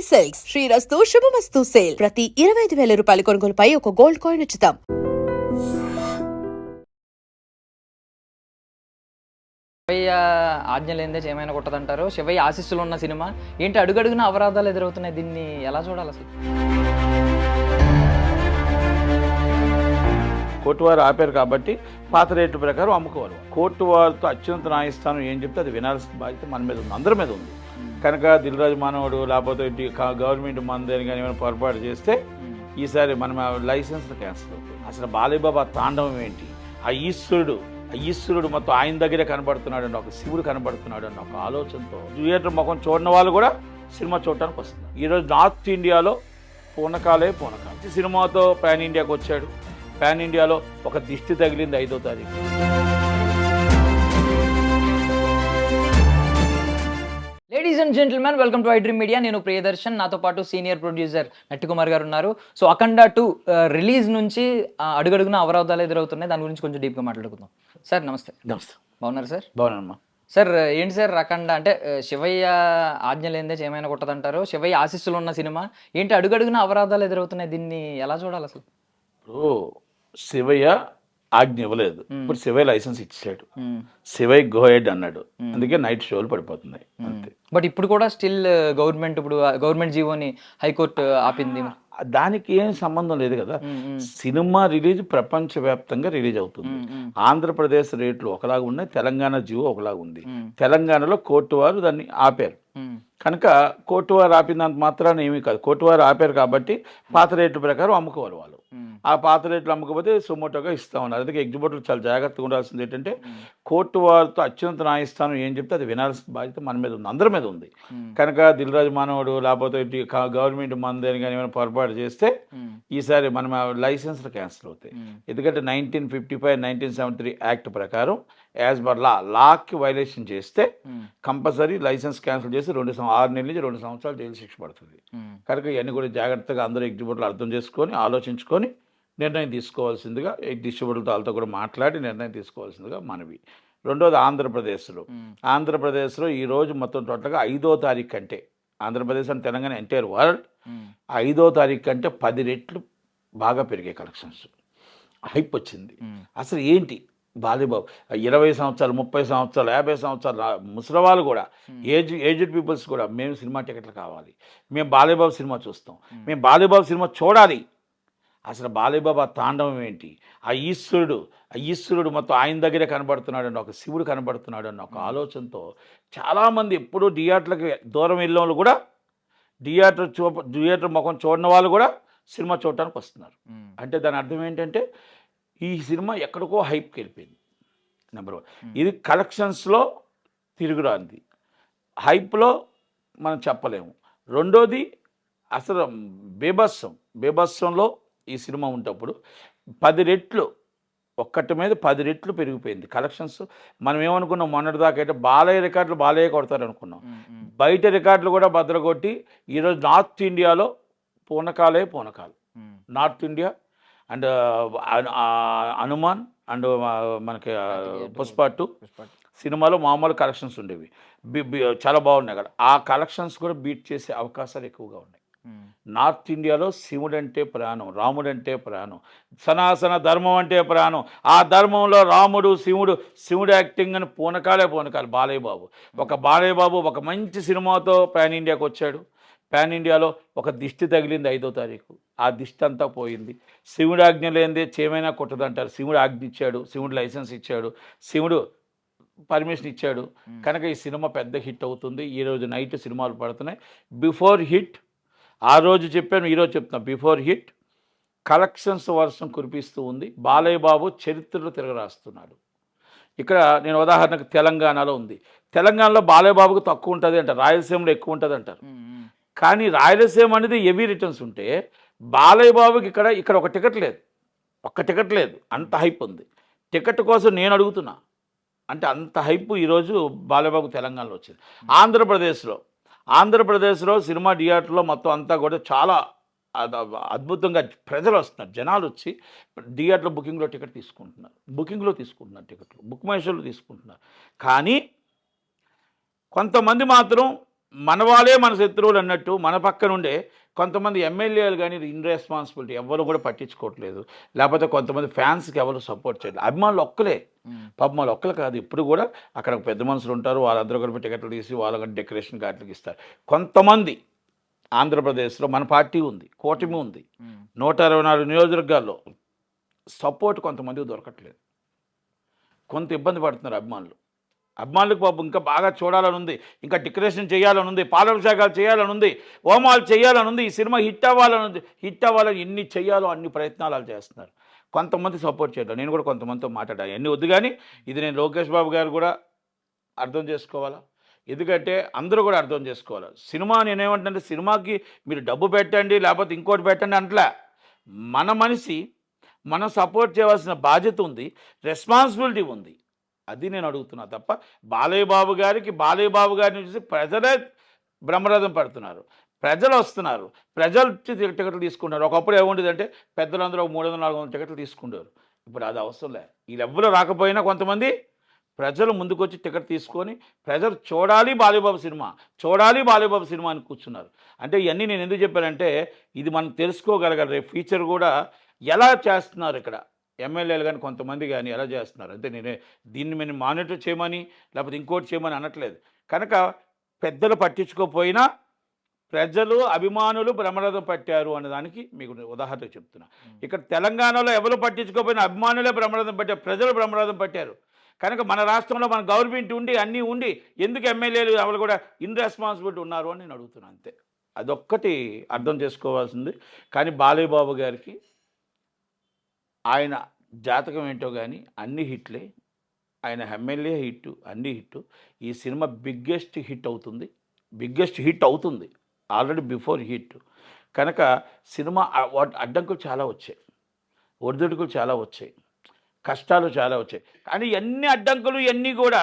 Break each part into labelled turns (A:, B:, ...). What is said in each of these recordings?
A: Silks శ్రీరస్తు శుభమస్తు sale ప్రతి 25,000 రూపాయల కొనుగోలుపై ఒక గోల్డ్ కాయిన్ ఉచితం.
B: శివయ్య ఆజ్ఞ లేనిదే ఏమైనా కొట్టదంటారు. శివయ్య ఆశీస్సులు ఉన్న సినిమా ఏంటి, అడుగడుగున అవరాధాలు ఎదురవుతున్నాయి. దీన్ని ఎలా చూడాలి అసలు?
C: కోర్టు వారు ఆపారు కాబట్టి పాత రేట్ల ప్రకారం అమ్ముకోవాలి. కోర్టు వారితో అత్యున్నత న్యాయస్థానం ఏం చెప్తే అది వినాల్సిన బాధ్యత మన మీద ఉంది, అందరి మీద ఉంది. కనుక దిల్రాజు మానవుడు లేకపోతే గవర్నమెంట్ మందని కానీ ఏమైనా పొరపాటు చేస్తే ఈసారి మనం లైసెన్స్లు క్యాన్సిల్ అవుతుంది. అసలు బాలీబాబా తాండవం ఏంటి, ఆ ఈశ్వరుడు మొత్తం ఆయన దగ్గరే కనబడుతున్నాడు అండి, ఒక శివుడు కనబడుతున్నాడు అన్న ఒక ఆలోచనతో థియేటర్ ముఖం చూడని వాళ్ళు కూడా సినిమా చూడటానికి వస్తున్నారు. ఈరోజు నార్త్ ఇండియాలో పూనకాలే సినిమాతో పాన్ ఇండియాకి వచ్చాడు. పాన్ ఇండియాలో ఒక దిష్టి తగిలింది 5వ తారీఖు.
B: Ladies and gentlemen, welcome to iDream media. నేను ప్రియదర్శన్, నాతో పాటు సీనియర్ ప్రొడ్యూసర్ నట్టికుమార్ గారు ఉన్నారు. సో అఖండ 2 రిలీజ్ నుంచి అడుగడుగున అవరోధాలు ఎదురవుతున్నాయి. దాని గురించి కొంచెం డీప్గా మాట్లాడుకుందాం. సార్ నమస్తే.
C: నమస్తే.
B: బాగున్నారు సార్?
C: బాగున్నామ్మా.
B: సార్ ఏంటి సార్ అఖండ అంటే శివయ్య ఆజ్ఞ లేనిదే ఏమైనా కొట్టదంటారు. శివయ్య ఆశీస్సులు ఉన్న సినిమా ఏంటి, అడుగడుగున అవరోధాలు ఎదురవుతున్నాయి. దీన్ని ఎలా చూడాలి అసలు?
C: ఇప్పుడు శివయ్య ఆజ్ఞ ఇవ్వలేదు, ఇప్పుడు శివయ్య లైసెన్స్ ఇచ్చాడు. శివయ్య గో హెడ్ అన్నాడు, అందుకే నైట్ షోలు పడిపోతున్నాయి అంతే.
B: బట్ ఇప్పుడు కూడా స్టిల్ గవర్నమెంట్ జీవోని హైకోర్టు ఆపింది.
C: దానికి ఏం సంబంధం లేదు కదా. సినిమా రిలీజ్ ప్రపంచవ్యాప్తంగా రిలీజ్ అవుతుంది. ఆంధ్రప్రదేశ్ రేట్లు ఒకలాగా ఉన్నాయి, తెలంగాణ జీవో ఒకలాగా ఉంది. తెలంగాణలో కోర్టు వారు దాన్ని ఆపారు కనుక కోర్టు వారు ఆపినంత మాత్రాన ఏమీ కాదు. కోర్టు వారు ఆపారు కాబట్టి పాత రేట్ల ప్రకారం అమ్ముకోవాలి వాళ్ళు. ఆ పాత రేట్లు అమ్ముకపోతే సుమోటోగా ఇస్తా ఉన్నారు. అందుకే ఎగ్జిబిటర్లు చాలా జాగ్రత్తగా ఉండాల్సింది ఏంటంటే కోర్టు వారితో అత్యున్నత న్యాయస్థానం ఏం చెప్తే అది వినాల్సిన బాధ్యత మన మీద ఉంది, అందరి మీద ఉంది. కనుక దిల్రాజు మానవుడు లేకపోతే గవర్నమెంట్ మందని కానీ ఏమైనా పొరపాటు చేస్తే ఈసారి మనం లైసెన్స్లు క్యాన్సిల్ అవుతాయి. ఎందుకంటే 1955, 1973 యాక్ట్ ప్రకారం యాజ్ పర్ లాకి వైలేషన్ చేస్తే కంపల్సరీ లైసెన్స్ క్యాన్సిల్ చేసి 6 నెలల నుంచి 2 సంవత్సరాలు జైలు శిక్ష పడుతుంది. కనుక ఇవన్నీ కూడా జాగ్రత్తగా అందరూ ఎగ్జిబిటర్లు అర్థం చేసుకొని ఆలోచించుకొని నిర్ణయం తీసుకోవాల్సిందిగా డిస్ట్రిబ్యూటర్లతో వాళ్ళతో కూడా మాట్లాడి నిర్ణయం తీసుకోవాల్సిందిగా మనవి. రెండోది ఆంధ్రప్రదేశ్లో ఈరోజు మొత్తం టోటల్గా 5వ తారీఖు కంటే Andhra Pradesh and Telangana entire world 5వ తారీఖు కంటే 10 రెట్లు బాగా పెరిగాయి కలెక్షన్స్. హైప్ వచ్చింది. అసలు ఏంటి బాలీబాబు 20 సంవత్సరాలు, 30 సంవత్సరాలు, 50 సంవత్సరాలు ముసలివాళ్ళు కూడా ఏజ్డ్ పీపుల్స్ కూడా మేము సినిమా టికెట్లు కావాలి, మేము బాలీబాబు సినిమా చూస్తాం, మేము బాలీబాబు సినిమా చూడాలి. అసలు బాలీబాబా తాండవం ఏంటి, ఆ ఈశ్వరుడు మొత్తం ఆయన దగ్గరే కనబడుతున్నాడు అండి, ఒక శివుడు కనబడుతున్నాడు అన్న ఒక ఆలోచనతో చాలామంది ఎప్పుడూ థియేటర్లకి దూరం వెళ్ళిన వాళ్ళు కూడా థియేటర్ ముఖం చూడని వాళ్ళు కూడా సినిమా చూడటానికి వస్తున్నారు. అంటే దాని అర్థం ఏంటంటే ఈ సినిమా ఎక్కడికో హైప్కి వెళ్ళిపోయింది. నెంబర్ 1 ఇది కలెక్షన్స్లో తిరుగురాంది, హైప్లో మనం చెప్పలేము. రెండోది అసలు బేభత్సంలో ఈ సినిమా ఉంటప్పుడు 10 రెట్లు ఒక్కటి మీద 10 రెట్లు పెరిగిపోయింది కలెక్షన్స్. మనం ఏమనుకున్నాం మొన్నటిదాకా అయితే బాలయ్య కొడతారు అనుకున్నాం. బయట రికార్డులు కూడా బద్దలగొట్టి ఈరోజు నార్త్ ఇండియాలో పూనకాలు. North India and Hanuman and మనకి పుష్ప 2 సినిమాలో మామూలు కలెక్షన్స్ ఉండేవి, చాలా బాగున్నాయి కదా. ఆ కలెక్షన్స్ కూడా బీట్ చేసే అవకాశాలు ఎక్కువగా ఉన్నాయి. నార్త్ ఇండియాలో శివుడు అంటే ప్రాణం, రాముడు అంటే ప్రాణం, సనాతన ధర్మం అంటే ప్రాణం. ఆ ధర్మంలో రాముడు శివుడు యాక్టింగ్ అని పూనకాలు. బాలయ్య బాబు ఒక మంచి సినిమాతో పాన్ ఇండియాకి వచ్చాడు. పాన్ ఇండియాలో ఒక దిష్టి తగిలింది 5వ తారీఖు. ఆ దిష్టి అంతా పోయింది. శివుడు ఆజ్ఞ లేనిదే ఏమైనా కొట్టదంటారు. శివుడు ఆజ్ఞ ఇచ్చాడు, శివుడు లైసెన్స్ ఇచ్చాడు, శివుడు పర్మిషన్ ఇచ్చాడు. కనుక ఈ సినిమా పెద్ద హిట్ అవుతుంది. ఈరోజు నైట్ సినిమాలు పడుతున్నాయి. బిఫోర్ హిట్ ఆ రోజు చెప్పాను, ఈరోజు చెప్తున్నా, బిఫోర్ హిట్ కలెక్షన్స్ వర్షం కురిపిస్తూ ఉంది. బాలయ్య బాబు చరిత్రలో తిరగరాస్తున్నాడు. ఇక్కడ నేను ఉదాహరణకు తెలంగాణలో ఉంది. తెలంగాణలో బాలయ్య బాబుకు తక్కువ ఉంటుంది అంటారు, రాయలసీమలో ఎక్కువ ఉంటుంది అంటారు. కానీ రాయలసీమ అనేది హెవీ రిటర్న్స్ ఉంటే బాలయ్య బాబుకి ఇక్కడ ఒక టికెట్ లేదు, అంత హైప్ ఉంది. టికెట్ కోసం నేను అడుగుతున్నా అంటే అంత హైప్ ఈరోజు బాలయ్య బాబు తెలంగాణలో వచ్చింది. ఆంధ్రప్రదేశ్లో సినిమా థియేటర్లో మొత్తం అంతా కూడా చాలా అద్భుతంగా ప్రజలు వస్తున్నారు, జనాలు వచ్చి థియేటర్లో బుకింగ్లో తీసుకుంటున్నారు, టికెట్లు బుక్ మై షోలో తీసుకుంటున్నారు. కానీ కొంతమంది మాత్రం మన వాళ్ళే మన శత్రువులు అన్నట్టు మన పక్కనుండే కొంతమంది ఎమ్మెల్యేలు కానీ ఇన్రెస్పాన్సిబిలిటీ ఎవరు కూడా పట్టించుకోవట్లేదు, లేకపోతే కొంతమంది ఫ్యాన్స్కి ఎవరు సపోర్ట్ చేయలేదు. అభిమానులు ఒక్కలే, పాపం వాళ్ళు ఒక్కలు కాదు, ఇప్పుడు కూడా అక్కడ పెద్ద మనుషులు ఉంటారు, వాళ్ళందరూ కలిపి టికెట్లు తీసి వాళ్ళకి డెకరేషన్ కార్డులకు ఇస్తారు. కొంతమంది ఆంధ్రప్రదేశ్లో మన పార్టీ ఉంది, కూటమి ఉంది, 124 నియోజకవర్గాల్లో సపోర్ట్ కొంతమందికి దొరకట్లేదు, కొంత ఇబ్బంది పడుతున్నారు అభిమానులకు. పాపం ఇంకా బాగా చూడాలని ఉంది, ఇంకా డెకరేషన్ చేయాలని ఉంది, పాలాభిషేకాలు చేయాలని ఉంది, హోమాలు చేయాలని ఉంది, ఈ సినిమా హిట్ అవ్వాలని ఉంది. హిట్ అవ్వాలని ఎన్ని చేయాలో అన్ని ప్రయత్నాలు వాళ్ళు చేస్తున్నారు. కొంతమంది సపోర్ట్ చేయడం, నేను కూడా కొంతమందితో మాట్లాడాను. ఎన్ని వద్దు కానీ ఇది నేను లోకేష్ బాబు గారు కూడా అర్థం చేసుకోవాలా, ఎందుకంటే అందరూ కూడా అర్థం చేసుకోవాలి. సినిమా నేనేమంటే సినిమాకి మీరు డబ్బు పెట్టండి లేకపోతే ఇంకోటి పెట్టండి అంటలే, మన మనిషి మనం సపోర్ట్ చేయవలసిన బాధ్యత ఉంది, రెస్పాన్సిబిలిటీ ఉంది. అది నేను అడుగుతున్నా తప్ప బాలయ్య బాబు గారిని చూసి ప్రజలే బ్రహ్మరథం పడుతున్నారు, ప్రజలు వస్తున్నారు, ప్రజలు టికెట్లు తీసుకుంటున్నారు. ఒకప్పుడు ఏముండేదంటే పెద్దలందరూ 300-400 టికెట్లు తీసుకుంటారు, ఇప్పుడు అది అవసరం లే. వీళ్ళెవ్వరూ రాకపోయినా కొంతమంది ప్రజలు ముందుకొచ్చి టికెట్ తీసుకొని ప్రజలు చూడాలి బాలయ్యబాబు సినిమా అని కూర్చున్నారు. అంటే ఇవన్నీ నేను ఎందుకు చెప్పానంటే ఇది మనం తెలుసుకోగలగాలి. రేపు ఫ్యూచర్ కూడా ఎలా చేస్తున్నారు ఇక్కడ ఎమ్మెల్యేలు కానీ కొంతమంది కానీ ఎలా చేస్తున్నారు అంటే నేనే దీన్ని మేము మానిటర్ చేయమని లేకపోతే ఇంకోటి చేయమని అనట్లేదు. కనుక పెద్దలు పట్టించుకోకపోయినా ప్రజలు అభిమానులు బ్రహ్మరథం పట్టారు అన్నదానికి మీకు ఉదాహరణ చెప్తున్నా. ఇక్కడ తెలంగాణలో ఎవరు పట్టించుకోకపోయినా అభిమానులే బ్రహ్మరథం పట్టారు, ప్రజలు బ్రహ్మరథం పట్టారు. కనుక మన రాష్ట్రంలో మన గవర్నమెంట్ ఉండి అన్నీ ఉండి ఎందుకు ఎమ్మెల్యేలు ఎవరు కూడా ఇన్రెస్పాన్సిబిలిటీ ఉన్నారు అని నేను అడుగుతున్నాను. అంతే, అదొక్కటి అర్థం చేసుకోవాల్సింది. కానీ బాలయ్య బాబు గారికి ఆయన జాతకం ఏంటో కానీ అన్ని హిట్లే, ఆయన ఎమ్మెల్యే హిట్, అన్ని హిట్. ఈ సినిమా బిగ్గెస్ట్ హిట్ అవుతుంది ఆల్రెడీ బిఫోర్ హిట్. కనుక సినిమా అడ్డంకులు చాలా వచ్చాయి, ఒడిదుడుకులు చాలా వచ్చాయి, కష్టాలు చాలా వచ్చాయి. కానీ ఎన్ని అడ్డంకులు ఇవన్నీ కూడా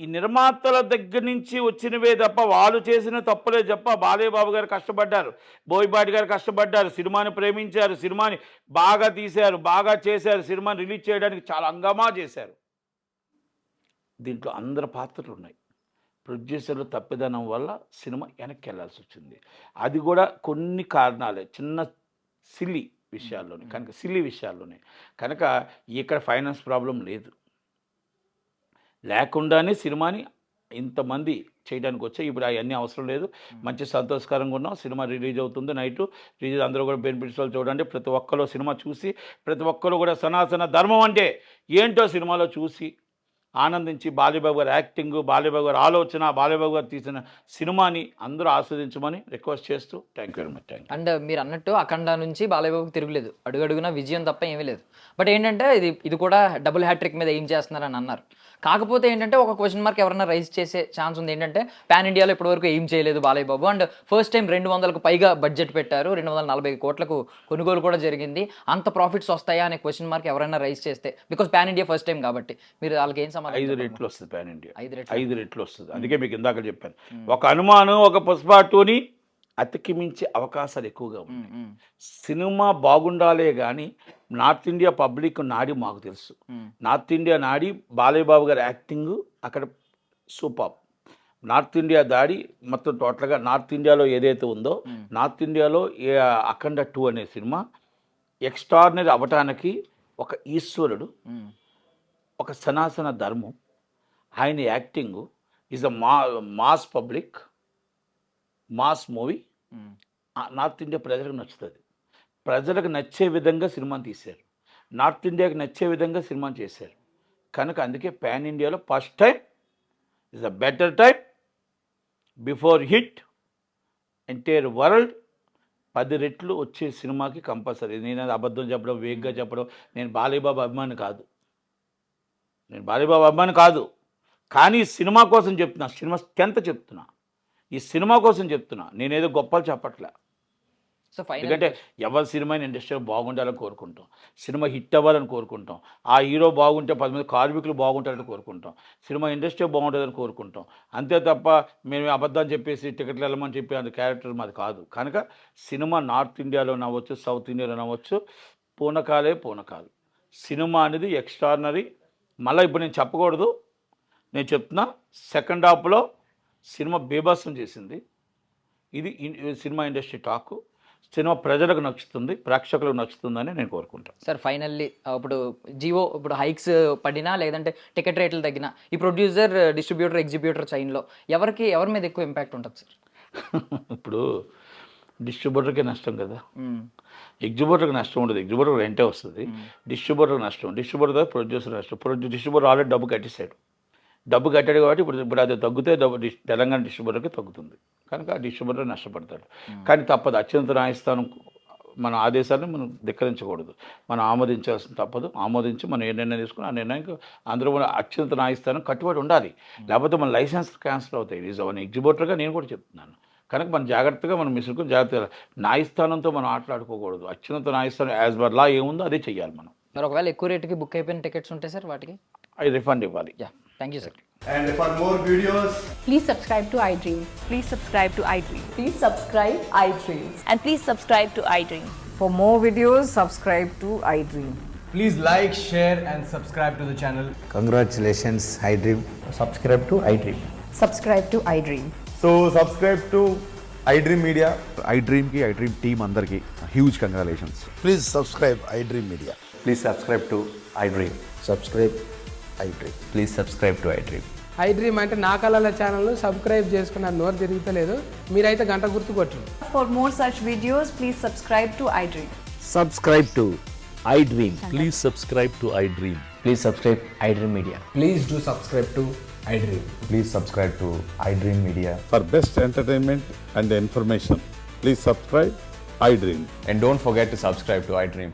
C: ఈ నిర్మాతల దగ్గర నుంచి వచ్చినవే తప్ప వాళ్ళు చేసిన తప్పులే తప్ప. బాలయ్య బాబు గారు కష్టపడ్డారు, బోయపాటి గారు కష్టపడ్డారు, సినిమాని ప్రేమించారు, సినిమాని బాగా తీశారు, బాగా చేశారు, సినిమాని రిలీజ్ చేయడానికి చాలా హంగామా చేశారు. దీంట్లో అందరి పాత్రలు ఉన్నాయి. ప్రొడ్యూసర్లు తప్పిదనం వల్ల సినిమా వెనక్కి వెళ్ళాల్సి వచ్చింది. అది కూడా కొన్ని కారణాలే, చిన్న సిల్లీ విషయాల్లోనే. కనుక ఇక్కడ ఫైనాన్స్ ప్రాబ్లం లేకుండానే సినిమాని ఇంతమంది చేయడానికి వచ్చాయి. ఇప్పుడు అవన్నీ అవసరం లేదు, మంచి సంతోషకరంగా ఉన్నాం. సినిమా రిలీజ్ అవుతుంది, నైట్ రిలీజ్, అందరూ కూడా బెనిఫిట్స్ వాళ్ళు చూడండి. ప్రతి ఒక్కరు సినిమా చూసి ప్రతి ఒక్కరు కూడా సనాతన ధర్మం అంటే ఏంటో సినిమాలో చూసి ఆనందించి బాలయ్యబాబు గారి యాక్టింగ్, బాలయ్యబాబు గారి ఆలోచన, బాలయ్యబాబు గారు తీసిన సినిమాని అందరూ ఆస్వాదించమని రిక్వెస్ట్ చేస్తూ thank you very much.
B: And మీరు అన్నట్టు అఖండ నుంచి బాలయ్యబాబుకి తిరుగులేదు, అడుగడుగునా విజయం తప్ప ఏమీ లేదు. బట్ ఏంటంటే ఇది కూడా డబుల్ హ్యాట్రిక్ మీద ఏం చేస్తున్నారని అన్నారు. కాకపోతే ఏంటంటే ఒక క్వశ్చన్ మార్క్ ఎవరైనా రైజ్ చేసే ఛాన్స్ ఉంది. ఏంటంటే పాన్ ఇండియాలో ఇప్పటివరకు ఏం చేయలేదు Balayya Babu, and first time 200కు పైగా బడ్జెట్ పెట్టారు, 240 కోట్లకు కొనుగోలు కూడా జరిగింది, అంత ప్రాఫిట్స్ వస్తాయా అనే క్వశ్చన్ మార్క్ ఎవరైనా రైజ్ చేస్తే, because pan India first time కాబట్టి మీరు వాళ్ళకి ఏం సమాధానం?
C: 5 రెట్లు వస్తుంది పాన్ ఇండియా, 5 రెట్లు వస్తుంది. అందుకే మీకు ఇందాక చెప్పాను, ఒక అనుమానం ఒక పుష్ప 2ని అతికిమించే అవకాశాలు ఎక్కువగా ఉన్నాయి. సినిమా బాగుండాలే కానీ నార్త్ ఇండియా పబ్లిక్ నాడి మాకు తెలుసు. నార్త్ ఇండియా నాడి బాలయ్య బాబు గారి యాక్టింగ్ అక్కడ సూపర్. నార్త్ ఇండియా దాడి మొత్తం టోటల్గా నార్త్ ఇండియాలో ఏదైతే ఉందో, నార్త్ ఇండియాలో అఖండ 2 అనే సినిమా ఎక్స్ట్రాడినరీ అవటానికి ఒక ఈశ్వరుడు, ఒక సనాతన ధర్మం, ఆయన acting is a mass public, mass movie. North India ప్రజలకు నచ్చుతుంది, ప్రజలకు నచ్చే విధంగా సినిమాని తీశారు, నార్త్ ఇండియాకి నచ్చే విధంగా సినిమాని చేశారు. కనుక అందుకే పాన్ ఇండియాలో first time is a better time before hit entire world 10 రెట్లు వచ్చే సినిమాకి కంపల్సరీ. నేను అబద్ధం చెప్పడం, వేగ్గా చెప్పడం, నేను బాలయ్య బాబు అభిమాని కాదు, కానీ సినిమా కోసం చెప్తున్నా, సినిమా స్ట్రెంత్ చెప్తున్నా, ఈ సినిమా కోసం చెప్తున్నా, నేనేదో గొప్పలు చెప్పట్లే. ఎందుకంటే ఎవరి సినిమా ఇండస్ట్రీలో బాగుండాలని కోరుకుంటాం, సినిమా హిట్ అవ్వాలని కోరుకుంటాం, ఆ హీరో బాగుంటే 10 మంది కార్మికులు బాగుంటారని కోరుకుంటాం, సినిమా ఇండస్ట్రీ బాగుంటుందని కోరుకుంటాం. అంతే తప్ప మేము అబద్ధాన్ని చెప్పేసి టికెట్లు వెళ్ళమని చెప్పి అంత క్యారెక్టర్ మాది కాదు. కనుక సినిమా నార్త్ ఇండియాలో నవ్వచ్చు, సౌత్ ఇండియాలో నవ్వచ్చు, పూనకాలు. సినిమా అనేది ఎక్స్ట్రాడినరీ. మళ్ళీ ఇప్పుడు నేను చెప్పకూడదు, నేను చెప్తున్నా, సెకండ్ హాఫ్లో సినిమా బేబాసం చేసింది. ఇది సినిమా ఇండస్ట్రీ టాకు. సినిమా ప్రజలకు నచ్చుతుంది, ప్రేక్షకులకు నచ్చుతుందని నేను కోరుకుంటాను.
B: సార్ ఫైనల్లీ ఇప్పుడు ఇప్పుడు హైక్స్ పడినా లేదంటే టికెట్ రేట్లు తగ్గినా ఈ ప్రొడ్యూసర్, డిస్ట్రిబ్యూటర్, ఎగ్జిబ్యూటర్ చైన్లో ఎవరి మీద ఎక్కువ ఇంపాక్ట్ ఉంటుంది సార్?
C: ఇప్పుడు డిస్ట్రిబ్యూటర్కే నష్టం కదా, ఎగ్జిబ్యూటర్కి నష్టం ఉండదు. ఎగ్జిబ్యూటర్ రెంటే వస్తుంది, డిస్ట్రిబ్యూటర్కి నష్టం. డిస్ట్రిబ్యూటర్ ద్వారా ప్రొడ్యూసర్ నష్టం. డిస్ట్రిబ్యూటర్ ఆల్రెడీ డబ్బు కట్టేశాడు. డబ్బు కట్టాడు కాబట్టి ఇప్పుడు అది తగ్గితే తెలంగాణ డిస్ట్రిబ్యూటర్కి తగ్గుతుంది, కనుక ఆ డిస్ట్రిబ్యూటర్ నష్టపడతాడు. కానీ తప్పదు, అత్యున్నత న్యాయస్థానం మన ఆదేశాన్ని మనం ధిక్కరించకూడదు, మనం ఆమోదించాల్సిన తప్పదు. ఆమోదించి మనం ఏ నిర్ణయం తీసుకుని ఆ నిర్ణయానికి అందరూ కూడా అత్యున్నత న్యాయస్థానం కట్టుబడి ఉండాలి. లేకపోతే మన లైసెన్స్ క్యాన్సిల్ అవుతాయి. ఈజ్ అవన్ ఎగ్జిబ్యూటర్గా నేను కూడా చెప్తున్నాను. కనుక మనం జాగ్రత్తగా మనం మిసుకుని జాగ్రత్తగా న్యాయస్థానంతో మనం ఆటలాడుకోకూడదు. అత్యున్నత న్యాయస్థానం యాజ్ పర్ లా ఏముందో అదే చెయ్యాలి మనం.
B: మరి ఒకవేళ ఎక్కువ రేటుకి బుక్ అయిపోయిన టికెట్స్ ఉంటాయి సార్, వాటికి
C: అవి రిఫండ్ ఇవ్వాలి.
B: Yeah, thank you sir.
D: And for more videos,
E: Please subscribe to iDream.
F: Please subscribe to iDream.
E: Please subscribe iDream.
F: And please subscribe to iDream.
G: For more videos, subscribe to iDream.
D: please like, share, and subscribe to the channel.
H: Congratulations, iDream.
D: Subscribe to iDream.
E: Subscribe to iDream.
D: So subscribe to iDream Media.
I: iDream ki iDream team andarki huge congratulations.
H: Please subscribe iDream Media.
J: Please subscribe to iDream.
H: Subscribe iDream.
J: Please subscribe to iDream.
K: iDream అంటే నా కళల ఛానల్ను subscribe చేసుకున్నారు, నోరు తిరుగుతలేదు. మీరైతే గంట గుర్తు కొట్టండి.
F: For more such videos, please subscribe to iDream.
J: Subscribe to iDream.
L: Please subscribe to iDream.
J: Please subscribe iDream Media.
D: Please do subscribe to iDream.
I: Please subscribe to iDream Media.
L: For best entertainment and information, please subscribe iDream.
J: And don't forget to subscribe to iDream.